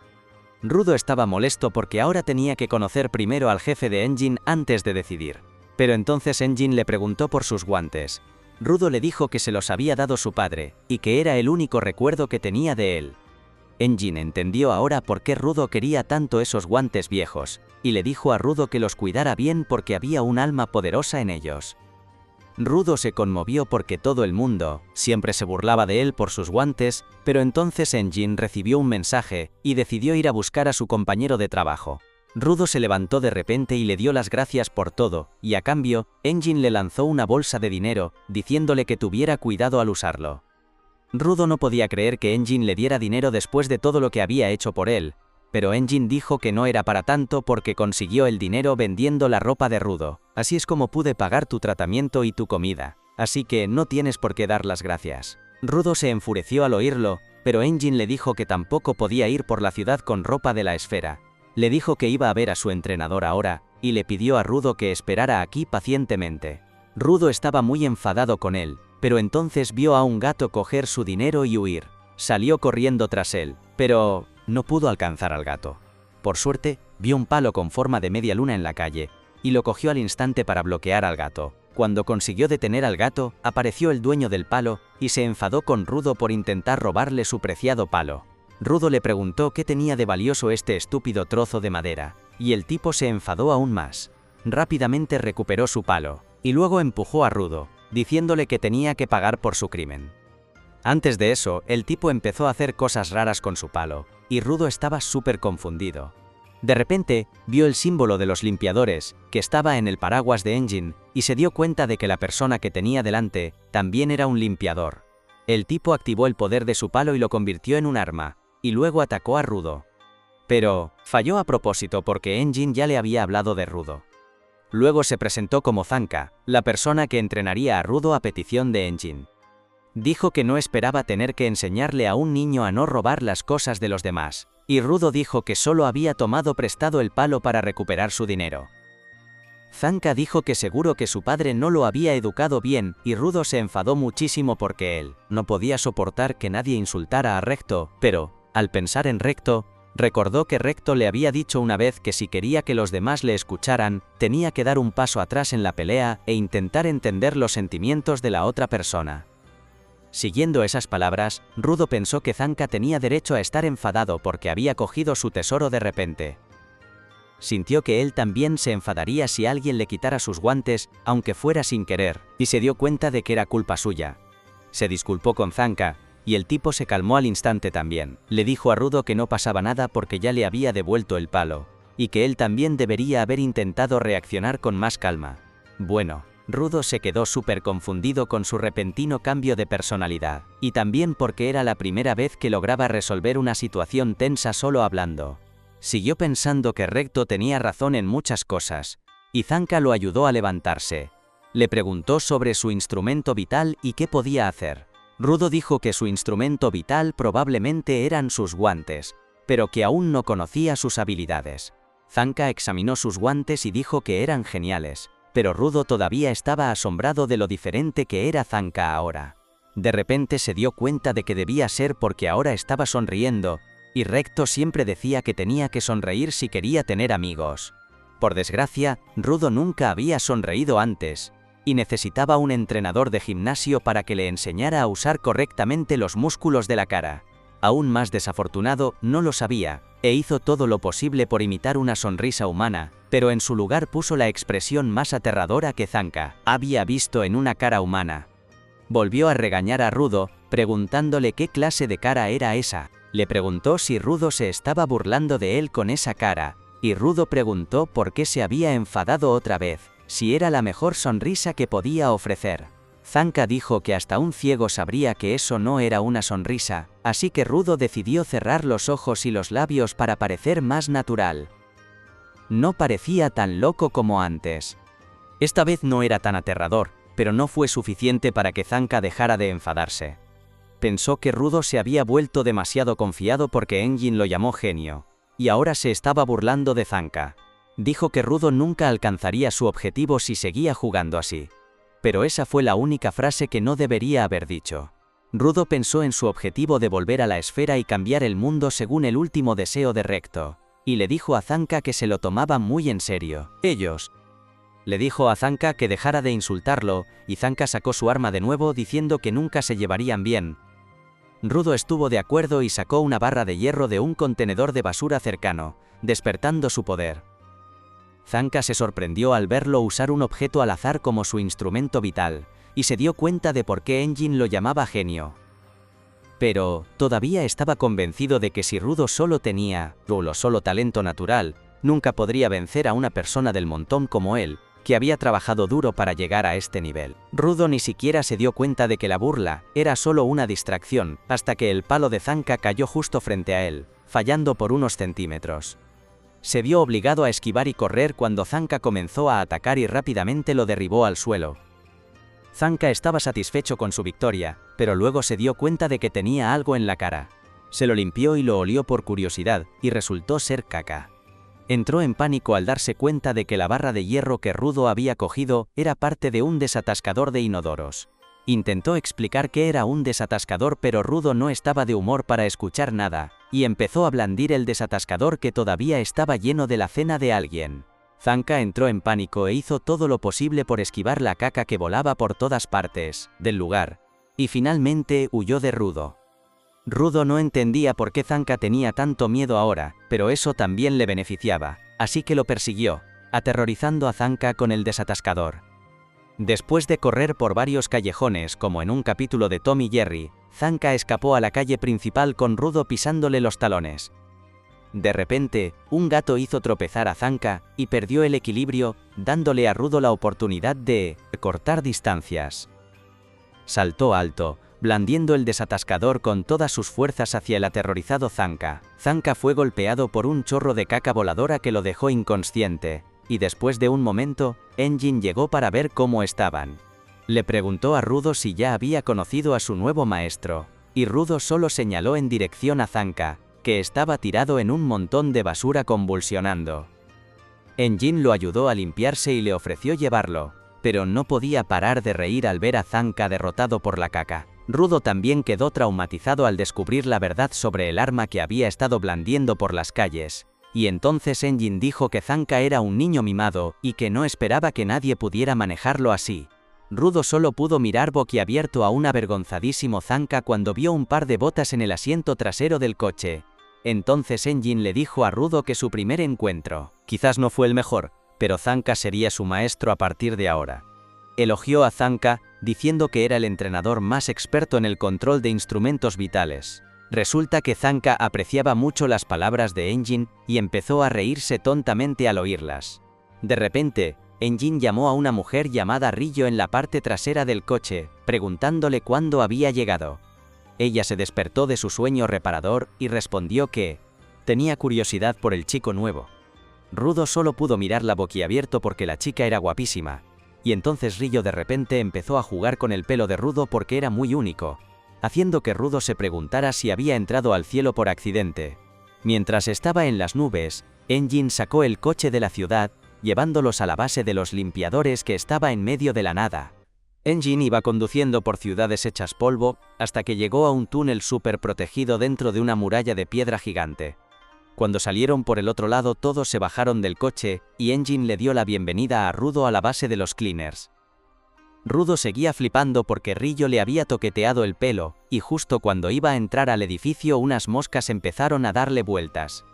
Rudo estaba molesto porque ahora tenía que conocer primero al jefe de Engine antes de decidir. Pero entonces Engine le preguntó por sus guantes. Rudo le dijo que se los había dado su padre, y que era el único recuerdo que tenía de él. Enjin entendió ahora por qué Rudo quería tanto esos guantes viejos, y le dijo a Rudo que los cuidara bien porque había un alma poderosa en ellos. Rudo se conmovió porque todo el mundo siempre se burlaba de él por sus guantes, pero entonces Enjin recibió un mensaje y decidió ir a buscar a su compañero de trabajo. Rudo se levantó de repente y le dio las gracias por todo, y a cambio, Enjin le lanzó una bolsa de dinero, diciéndole que tuviera cuidado al usarlo. Rudo no podía creer que Enjin le diera dinero después de todo lo que había hecho por él, pero Enjin dijo que no era para tanto porque consiguió el dinero vendiendo la ropa de Rudo. Así es como pude pagar tu tratamiento y tu comida, así que no tienes por qué dar las gracias. Rudo se enfureció al oírlo, pero Enjin le dijo que tampoco podía ir por la ciudad con ropa de la esfera. Le dijo que iba a ver a su entrenador ahora, y le pidió a Rudo que esperara aquí pacientemente. Rudo estaba muy enfadado con él, pero entonces vio a un gato coger su dinero y huir. Salió corriendo tras él, pero no pudo alcanzar al gato. Por suerte, vio un palo con forma de media luna en la calle, y lo cogió al instante para bloquear al gato. Cuando consiguió detener al gato, apareció el dueño del palo, y se enfadó con Rudo por intentar robarle su preciado palo. Rudo le preguntó qué tenía de valioso este estúpido trozo de madera, y el tipo se enfadó aún más. Rápidamente recuperó su palo, y luego empujó a Rudo, diciéndole que tenía que pagar por su crimen. Antes de eso, el tipo empezó a hacer cosas raras con su palo, y Rudo estaba súper confundido. De repente, vio el símbolo de los limpiadores, que estaba en el paraguas de Enjin, y se dio cuenta de que la persona que tenía delante también era un limpiador. El tipo activó el poder de su palo y lo convirtió en un arma, y luego atacó a Rudo. Pero falló a propósito porque Enjin ya le había hablado de Rudo. Luego se presentó como Zanka, la persona que entrenaría a Rudo a petición de Enjin. Dijo que no esperaba tener que enseñarle a un niño a no robar las cosas de los demás, y Rudo dijo que solo había tomado prestado el palo para recuperar su dinero. Zanka dijo que seguro que su padre no lo había educado bien, y Rudo se enfadó muchísimo porque él no podía soportar que nadie insultara a Recto, pero, al pensar en Recto, recordó que Recto le había dicho una vez que si quería que los demás le escucharan, tenía que dar un paso atrás en la pelea e intentar entender los sentimientos de la otra persona. Siguiendo esas palabras, Rudo pensó que Zanka tenía derecho a estar enfadado porque había cogido su tesoro de repente. Sintió que él también se enfadaría si alguien le quitara sus guantes, aunque fuera sin querer, y se dio cuenta de que era culpa suya. Se disculpó con Zanka, y el tipo se calmó al instante también. Le dijo a Rudo que no pasaba nada porque ya le había devuelto el palo, y que él también debería haber intentado reaccionar con más calma. Bueno, Rudo se quedó súper confundido con su repentino cambio de personalidad, y también porque era la primera vez que lograba resolver una situación tensa solo hablando. Siguió pensando que Recto tenía razón en muchas cosas, y Zanka lo ayudó a levantarse. Le preguntó sobre su instrumento vital y qué podía hacer. Rudo dijo que su instrumento vital probablemente eran sus guantes, pero que aún no conocía sus habilidades. Zanka examinó sus guantes y dijo que eran geniales, pero Rudo todavía estaba asombrado de lo diferente que era Zanka ahora. De repente se dio cuenta de que debía ser porque ahora estaba sonriendo, y Recto siempre decía que tenía que sonreír si quería tener amigos. Por desgracia, Rudo nunca había sonreído antes, y necesitaba un entrenador de gimnasio para que le enseñara a usar correctamente los músculos de la cara. Aún más desafortunado, no lo sabía, e hizo todo lo posible por imitar una sonrisa humana, pero en su lugar puso la expresión más aterradora que Zanka había visto en una cara humana. Volvió a regañar a Rudo, preguntándole qué clase de cara era esa. Le preguntó si Rudo se estaba burlando de él con esa cara, y Rudo preguntó por qué se había enfadado otra vez, si era la mejor sonrisa que podía ofrecer. Zanka dijo que hasta un ciego sabría que eso no era una sonrisa, así que Rudo decidió cerrar los ojos y los labios para parecer más natural. No parecía tan loco como antes. Esta vez no era tan aterrador, pero no fue suficiente para que Zanka dejara de enfadarse. Pensó que Rudo se había vuelto demasiado confiado porque Enjin lo llamó genio, y ahora se estaba burlando de Zanka. Dijo que Rudo nunca alcanzaría su objetivo si seguía jugando así. Pero esa fue la única frase que no debería haber dicho. Rudo pensó en su objetivo de volver a la esfera y cambiar el mundo según el último deseo de Recto, y le dijo a Zanka que se lo tomaba muy en serio. Ellos. Le dijo a Zanka que dejara de insultarlo, y Zanka sacó su arma de nuevo diciendo que nunca se llevarían bien. Rudo estuvo de acuerdo y sacó una barra de hierro de un contenedor de basura cercano, despertando su poder. Zanka se sorprendió al verlo usar un objeto al azar como su instrumento vital, y se dio cuenta de por qué Engin lo llamaba genio. Pero, todavía estaba convencido de que si Rudo solo tenía, solo talento natural, nunca podría vencer a una persona del montón como él, que había trabajado duro para llegar a este nivel. Rudo ni siquiera se dio cuenta de que la burla era solo una distracción, hasta que el palo de Zanka cayó justo frente a él, fallando por unos centímetros. Se vio obligado a esquivar y correr cuando Zanka comenzó a atacar y rápidamente lo derribó al suelo. Zanka estaba satisfecho con su victoria, pero luego se dio cuenta de que tenía algo en la cara. Se lo limpió y lo olió por curiosidad, y resultó ser caca. Entró en pánico al darse cuenta de que la barra de hierro que Rudo había cogido era parte de un desatascador de inodoros. Intentó explicar qué era un desatascador, pero Rudo no estaba de humor para escuchar nada, y empezó a blandir el desatascador que todavía estaba lleno de la cena de alguien. Zanka entró en pánico e hizo todo lo posible por esquivar la caca que volaba por todas partes del lugar, y finalmente huyó de Rudo. Rudo no entendía por qué Zanka tenía tanto miedo ahora, pero eso también le beneficiaba, así que lo persiguió, aterrorizando a Zanka con el desatascador. Después de correr por varios callejones como en un capítulo de Tom y Jerry, Zanka escapó a la calle principal con Rudo pisándole los talones. De repente, un gato hizo tropezar a Zanka y perdió el equilibrio, dándole a Rudo la oportunidad de cortar distancias. Saltó alto, blandiendo el desatascador con todas sus fuerzas hacia el aterrorizado Zanka. Zanka fue golpeado por un chorro de caca voladora que lo dejó inconsciente, y después de un momento, Engin llegó para ver cómo estaban. Le preguntó a Rudo si ya había conocido a su nuevo maestro, y Rudo solo señaló en dirección a Zanka, que estaba tirado en un montón de basura convulsionando. Engin lo ayudó a limpiarse y le ofreció llevarlo, pero no podía parar de reír al ver a Zanka derrotado por la caca. Rudo también quedó traumatizado al descubrir la verdad sobre el arma que había estado blandiendo por las calles, y entonces Engin dijo que Zanka era un niño mimado y que no esperaba que nadie pudiera manejarlo así. Rudo solo pudo mirar boquiabierto a un avergonzadísimo Zanka cuando vio un par de botas en el asiento trasero del coche. Entonces Engin le dijo a Rudo que su primer encuentro quizás no fue el mejor, pero Zanka sería su maestro a partir de ahora. Elogió a Zanka, diciendo que era el entrenador más experto en el control de instrumentos vitales. Resulta que Zanka apreciaba mucho las palabras de Engin y empezó a reírse tontamente al oírlas. De repente, Engin llamó a una mujer llamada Rillo en la parte trasera del coche, preguntándole cuándo había llegado. Ella se despertó de su sueño reparador y respondió que tenía curiosidad por el chico nuevo. Rudo solo pudo mirarla boquiabierto porque la chica era guapísima, y entonces Rillo de repente empezó a jugar con el pelo de Rudo porque era muy único, haciendo que Rudo se preguntara si había entrado al cielo por accidente. Mientras estaba en las nubes, Engin sacó el coche de la ciudad, llevándolos a la base de los limpiadores que estaba en medio de la nada. Engin iba conduciendo por ciudades hechas polvo, hasta que llegó a un túnel súper protegido dentro de una muralla de piedra gigante. Cuando salieron por el otro lado todos se bajaron del coche, y Engin le dio la bienvenida a Rudo a la base de los cleaners. Rudo seguía flipando porque Rillo le había toqueteado el pelo, y justo cuando iba a entrar al edificio unas moscas empezaron a darle vueltas.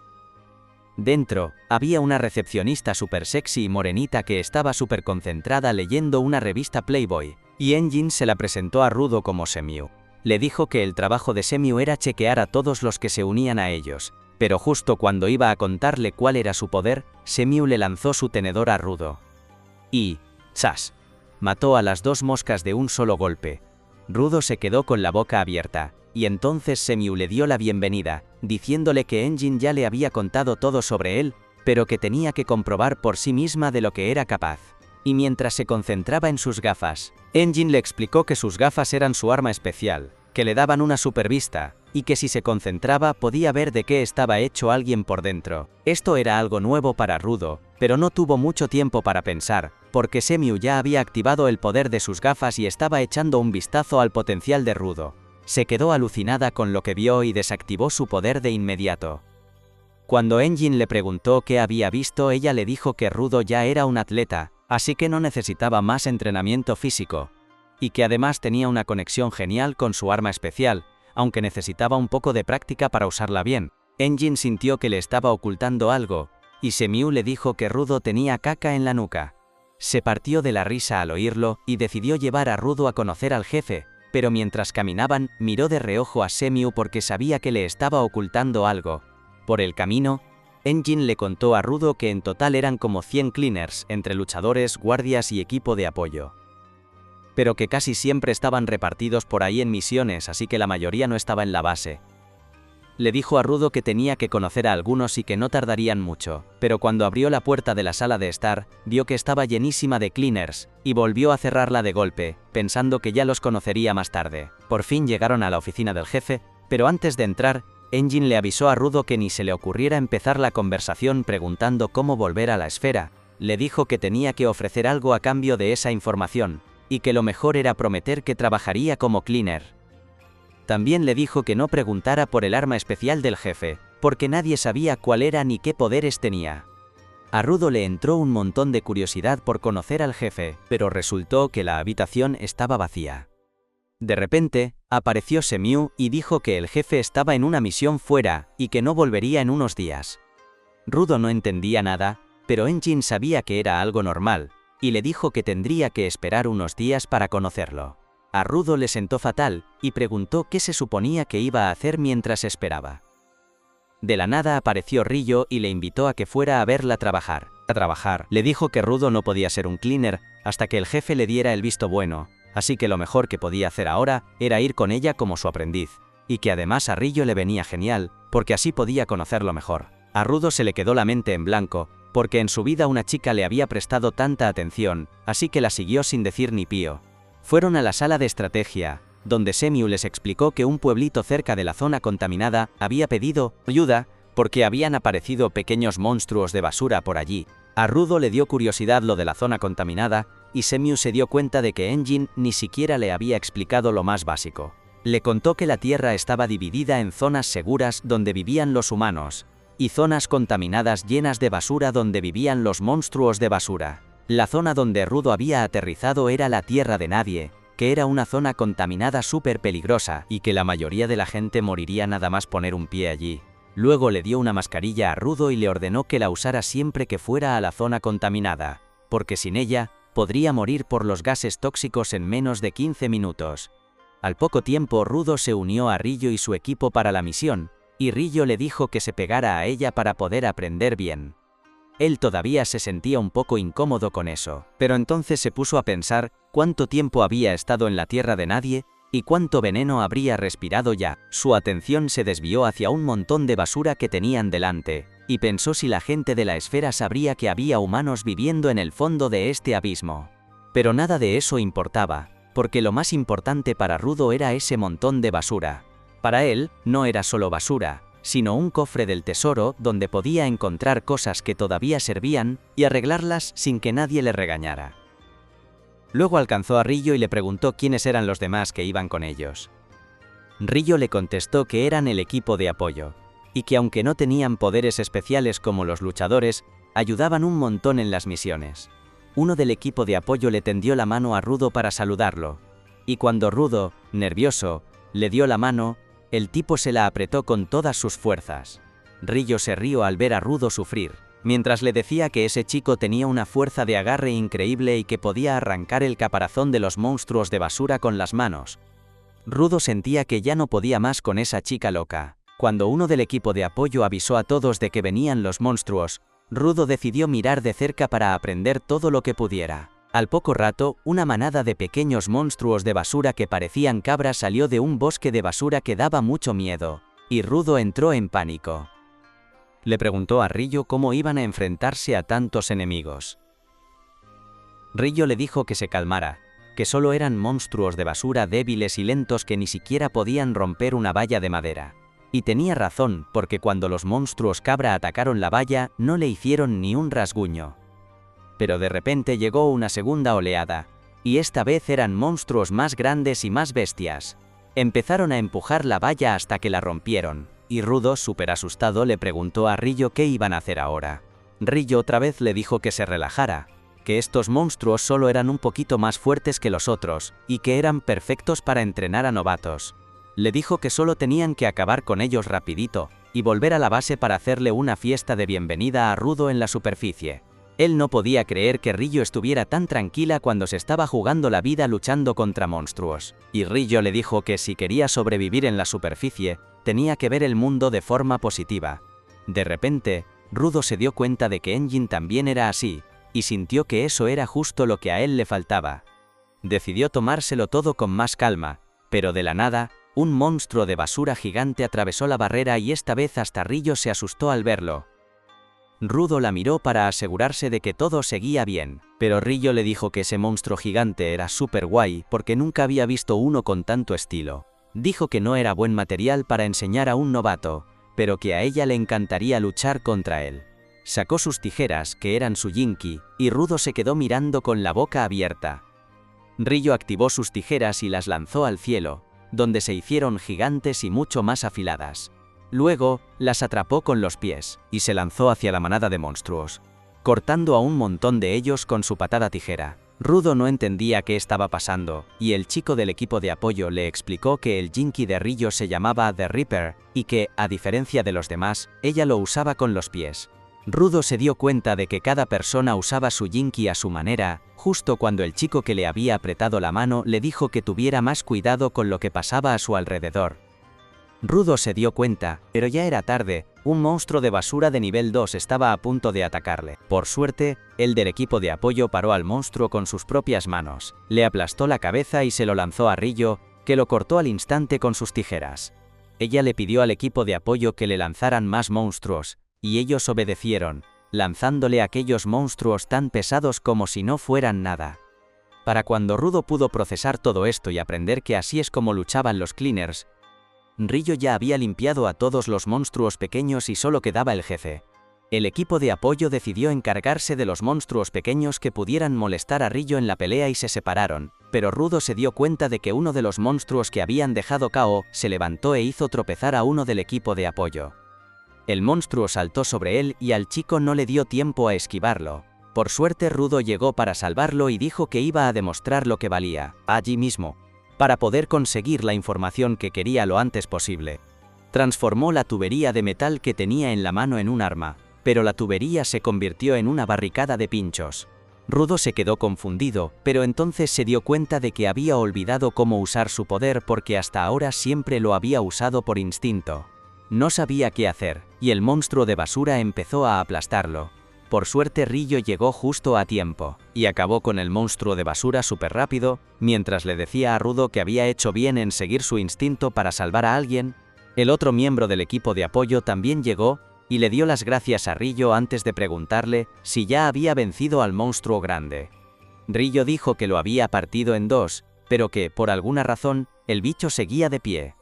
Dentro, había una recepcionista súper sexy y morenita que estaba súper concentrada leyendo una revista Playboy, y Engin se la presentó a Rudo como Semiu. Le dijo que el trabajo de Semiu era chequear a todos los que se unían a ellos, pero justo cuando iba a contarle cuál era su poder, Semiu le lanzó su tenedor a Rudo. Y, ¡zas!, mató a las dos moscas de un solo golpe. Rudo se quedó con la boca abierta, y entonces Semiu le dio la bienvenida, diciéndole que Engin ya le había contado todo sobre él, pero que tenía que comprobar por sí misma de lo que era capaz. Y mientras se concentraba en sus gafas, Engin le explicó que sus gafas eran su arma especial, que le daban una supervista, y que si se concentraba podía ver de qué estaba hecho alguien por dentro. Esto era algo nuevo para Rudo, pero no tuvo mucho tiempo para pensar, porque Semiu ya había activado el poder de sus gafas y estaba echando un vistazo al potencial de Rudo. Se quedó alucinada con lo que vio y desactivó su poder de inmediato. Cuando Engin le preguntó qué había visto, ella le dijo que Rudo ya era un atleta, así que no necesitaba más entrenamiento físico, y que además tenía una conexión genial con su arma especial, aunque necesitaba un poco de práctica para usarla bien. Engine sintió que le estaba ocultando algo, y Semiu le dijo que Rudo tenía caca en la nuca. Se partió de la risa al oírlo, y decidió llevar a Rudo a conocer al jefe, pero mientras caminaban, miró de reojo a Semiu porque sabía que le estaba ocultando algo. Por el camino, Engine le contó a Rudo que en total eran como 100 cleaners, entre luchadores, guardias y equipo de apoyo. Pero que casi siempre estaban repartidos por ahí en misiones, así que la mayoría no estaba en la base. Le dijo a Rudo que tenía que conocer a algunos y que no tardarían mucho, pero cuando abrió la puerta de la sala de estar, vio que estaba llenísima de cleaners, y volvió a cerrarla de golpe, pensando que ya los conocería más tarde. Por fin llegaron a la oficina del jefe, pero antes de entrar, Engine le avisó a Rudo que ni se le ocurriera empezar la conversación preguntando cómo volver a la esfera. Le dijo que tenía que ofrecer algo a cambio de esa información, y que lo mejor era prometer que trabajaría como cleaner. También le dijo que no preguntara por el arma especial del jefe, porque nadie sabía cuál era ni qué poderes tenía. A Rudo le entró un montón de curiosidad por conocer al jefe, pero resultó que la habitación estaba vacía. De repente, apareció Semiu y dijo que el jefe estaba en una misión fuera y que no volvería en unos días. Rudo no entendía nada, pero Engine sabía que era algo normal, y le dijo que tendría que esperar unos días para conocerlo. A Rudo le sentó fatal, y preguntó qué se suponía que iba a hacer mientras esperaba. De la nada apareció Rillo y le invitó a que fuera a verla trabajar. Le dijo que Rudo no podía ser un cleaner hasta que el jefe le diera el visto bueno, así que lo mejor que podía hacer ahora era ir con ella como su aprendiz, y que además a Rillo le venía genial, porque así podía conocerlo mejor. A Rudo se le quedó la mente en blanco, porque en su vida una chica le había prestado tanta atención, así que la siguió sin decir ni pío. Fueron a la sala de estrategia, donde Semiu les explicó que un pueblito cerca de la zona contaminada había pedido ayuda porque habían aparecido pequeños monstruos de basura por allí. A Rudo le dio curiosidad lo de la zona contaminada, y Semiu se dio cuenta de que Engine ni siquiera le había explicado lo más básico. Le contó que la Tierra estaba dividida en zonas seguras donde vivían los humanos, y zonas contaminadas llenas de basura donde vivían los monstruos de basura. La zona donde Rudo había aterrizado era la Tierra de Nadie, que era una zona contaminada súper peligrosa, y que la mayoría de la gente moriría nada más poner un pie allí. Luego le dio una mascarilla a Rudo y le ordenó que la usara siempre que fuera a la zona contaminada, porque sin ella, podría morir por los gases tóxicos en menos de 15 minutos. Al poco tiempo Rudo se unió a Rillo y su equipo para la misión, y Rillo le dijo que se pegara a ella para poder aprender bien. Él todavía se sentía un poco incómodo con eso, pero entonces se puso a pensar cuánto tiempo había estado en la Tierra de Nadie y cuánto veneno habría respirado ya. Su atención se desvió hacia un montón de basura que tenían delante, y pensó si la gente de la esfera sabría que había humanos viviendo en el fondo de este abismo. Pero nada de eso importaba, porque lo más importante para Rudo era ese montón de basura. Para él, no era solo basura, sino un cofre del tesoro donde podía encontrar cosas que todavía servían y arreglarlas sin que nadie le regañara. Luego alcanzó a Rillo y le preguntó quiénes eran los demás que iban con ellos. Rillo le contestó que eran el equipo de apoyo, y que aunque no tenían poderes especiales como los luchadores, ayudaban un montón en las misiones. Uno del equipo de apoyo le tendió la mano a Rudo para saludarlo, y cuando Rudo, nervioso, le dio la mano, el tipo se la apretó con todas sus fuerzas. Rillo se rió al ver a Rudo sufrir, mientras le decía que ese chico tenía una fuerza de agarre increíble y que podía arrancar el caparazón de los monstruos de basura con las manos. Rudo sentía que ya no podía más con esa chica loca. Cuando uno del equipo de apoyo avisó a todos de que venían los monstruos, Rudo decidió mirar de cerca para aprender todo lo que pudiera. Al poco rato, una manada de pequeños monstruos de basura que parecían cabras salió de un bosque de basura que daba mucho miedo, y Rudo entró en pánico. Le preguntó a Rillo cómo iban a enfrentarse a tantos enemigos. Rillo le dijo que se calmara, que solo eran monstruos de basura débiles y lentos que ni siquiera podían romper una valla de madera. Y tenía razón, porque cuando los monstruos cabra atacaron la valla, no le hicieron ni un rasguño. Pero de repente llegó una segunda oleada, y esta vez eran monstruos más grandes y más bestias. Empezaron a empujar la valla hasta que la rompieron, y Rudo, súper asustado, le preguntó a Rillo qué iban a hacer ahora. Rillo otra vez le dijo que se relajara, que estos monstruos solo eran un poquito más fuertes que los otros, y que eran perfectos para entrenar a novatos. Le dijo que solo tenían que acabar con ellos rapidito, y volver a la base para hacerle una fiesta de bienvenida a Rudo en la superficie. Él no podía creer que Rillo estuviera tan tranquila cuando se estaba jugando la vida luchando contra monstruos, y Rillo le dijo que si quería sobrevivir en la superficie, tenía que ver el mundo de forma positiva. De repente, Rudo se dio cuenta de que Engine también era así, y sintió que eso era justo lo que a él le faltaba. Decidió tomárselo todo con más calma, pero de la nada, un monstruo de basura gigante atravesó la barrera y esta vez hasta Rillo se asustó al verlo. Rudo la miró para asegurarse de que todo seguía bien, pero Rillo le dijo que ese monstruo gigante era súper guay porque nunca había visto uno con tanto estilo. Dijo que no era buen material para enseñar a un novato, pero que a ella le encantaría luchar contra él. Sacó sus tijeras, que eran su Jinky, y Rudo se quedó mirando con la boca abierta. Rillo activó sus tijeras y las lanzó al cielo, donde se hicieron gigantes y mucho más afiladas. Luego, las atrapó con los pies, y se lanzó hacia la manada de monstruos, cortando a un montón de ellos con su patada tijera. Rudo no entendía qué estaba pasando, y el chico del equipo de apoyo le explicó que el Jinky de Rillo se llamaba The Reaper, y que, a diferencia de los demás, ella lo usaba con los pies. Rudo se dio cuenta de que cada persona usaba su Jinky a su manera, justo cuando el chico que le había apretado la mano le dijo que tuviera más cuidado con lo que pasaba a su alrededor. Rudo se dio cuenta, pero ya era tarde, un monstruo de basura de nivel 2 estaba a punto de atacarle. Por suerte, el del equipo de apoyo paró al monstruo con sus propias manos, le aplastó la cabeza y se lo lanzó a Rillo, que lo cortó al instante con sus tijeras. Ella le pidió al equipo de apoyo que le lanzaran más monstruos, y ellos obedecieron, lanzándole aquellos monstruos tan pesados como si no fueran nada. Para cuando Rudo pudo procesar todo esto y aprender que así es como luchaban los Cleaners, Rillo ya había limpiado a todos los monstruos pequeños y solo quedaba el jefe. El equipo de apoyo decidió encargarse de los monstruos pequeños que pudieran molestar a Rillo en la pelea y se separaron, pero Rudo se dio cuenta de que uno de los monstruos que habían dejado KO se levantó e hizo tropezar a uno del equipo de apoyo. El monstruo saltó sobre él y al chico no le dio tiempo a esquivarlo. Por suerte Rudo llegó para salvarlo y dijo que iba a demostrar lo que valía, allí mismo, para poder conseguir la información que quería lo antes posible. Transformó la tubería de metal que tenía en la mano en un arma, pero la tubería se convirtió en una barricada de pinchos. Rudo se quedó confundido, pero entonces se dio cuenta de que había olvidado cómo usar su poder porque hasta ahora siempre lo había usado por instinto. No sabía qué hacer, y el monstruo de basura empezó a aplastarlo. Por suerte Rillo llegó justo a tiempo, y acabó con el monstruo de basura súper rápido, mientras le decía a Rudo que había hecho bien en seguir su instinto para salvar a alguien. El otro miembro del equipo de apoyo también llegó, y le dio las gracias a Rillo antes de preguntarle si ya había vencido al monstruo grande. Rillo dijo que lo había partido en dos, pero que, por alguna razón, el bicho seguía de pie.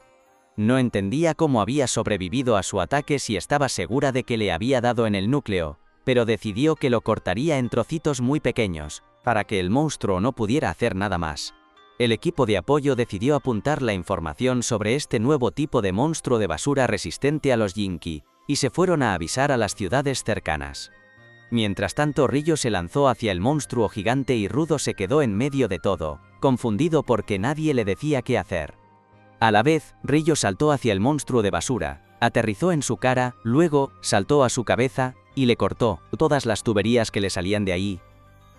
No entendía cómo había sobrevivido a su ataque si estaba segura de que le había dado en el núcleo, pero decidió que lo cortaría en trocitos muy pequeños, para que el monstruo no pudiera hacer nada más. El equipo de apoyo decidió apuntar la información sobre este nuevo tipo de monstruo de basura resistente a los Jinky, y se fueron a avisar a las ciudades cercanas. Mientras tanto Rillo se lanzó hacia el monstruo gigante y Rudo se quedó en medio de todo, confundido porque nadie le decía qué hacer. A la vez, Rillo saltó hacia el monstruo de basura, aterrizó en su cara, luego saltó a su cabeza, y le cortó todas las tuberías que le salían de ahí.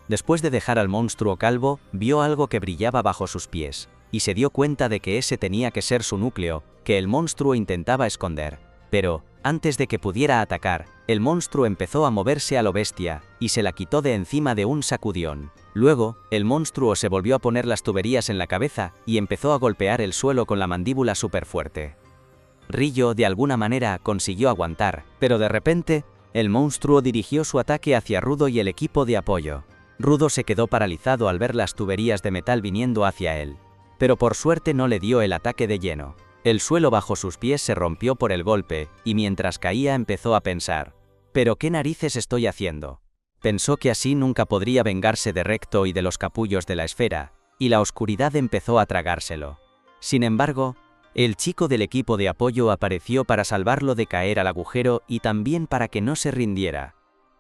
Después de dejar al monstruo calvo, vio algo que brillaba bajo sus pies, y se dio cuenta de que ese tenía que ser su núcleo, que el monstruo intentaba esconder. Pero, antes de que pudiera atacar, el monstruo empezó a moverse a lo bestia, y se la quitó de encima de un sacudión. Luego, el monstruo se volvió a poner las tuberías en la cabeza, y empezó a golpear el suelo con la mandíbula súper fuerte. Rillo, de alguna manera, consiguió aguantar, pero de repente, el monstruo dirigió su ataque hacia Rudo y el equipo de apoyo. Rudo se quedó paralizado al ver las tuberías de metal viniendo hacia él, pero por suerte no le dio el ataque de lleno. El suelo bajo sus pies se rompió por el golpe, y mientras caía empezó a pensar, ¿pero qué narices estoy haciendo? Pensó que así nunca podría vengarse de Recto y de los capullos de la esfera, y la oscuridad empezó a tragárselo. Sin embargo, el chico del equipo de apoyo apareció para salvarlo de caer al agujero y también para que no se rindiera.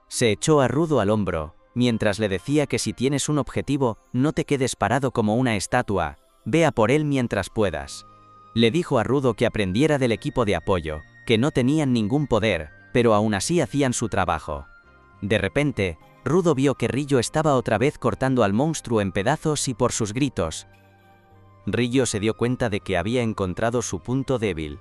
Se echó a Rudo al hombro, mientras le decía que si tienes un objetivo, no te quedes parado como una estatua, ve a por él mientras puedas. Le dijo a Rudo que aprendiera del equipo de apoyo, que no tenían ningún poder, pero aún así hacían su trabajo. De repente, Rudo vio que Rillo estaba otra vez cortando al monstruo en pedazos y por sus gritos, Rillo se dio cuenta de que había encontrado su punto débil.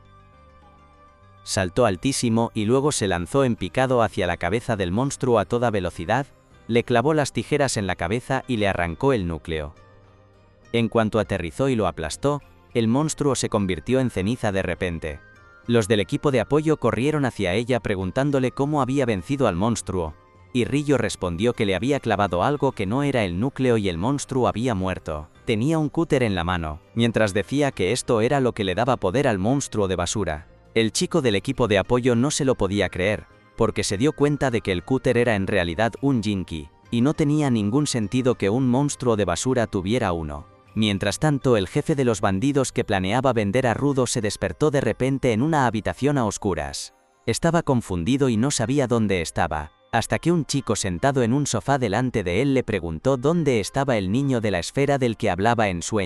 Saltó altísimo y luego se lanzó en picado hacia la cabeza del monstruo a toda velocidad, le clavó las tijeras en la cabeza y le arrancó el núcleo. En cuanto aterrizó y lo aplastó, el monstruo se convirtió en ceniza de repente. Los del equipo de apoyo corrieron hacia ella preguntándole cómo había vencido al monstruo, y Rillo respondió que le había clavado algo que no era el núcleo y el monstruo había muerto. Tenía un cúter en la mano, mientras decía que esto era lo que le daba poder al monstruo de basura. El chico del equipo de apoyo no se lo podía creer, porque se dio cuenta de que el cúter era en realidad un Jinky, y no tenía ningún sentido que un monstruo de basura tuviera uno. Mientras tanto, el jefe de los bandidos que planeaba vender a Rudo se despertó de repente en una habitación a oscuras. Estaba confundido y no sabía dónde estaba, hasta que un chico sentado en un sofá delante de él le preguntó dónde estaba el niño de la esfera del que hablaba en sueños.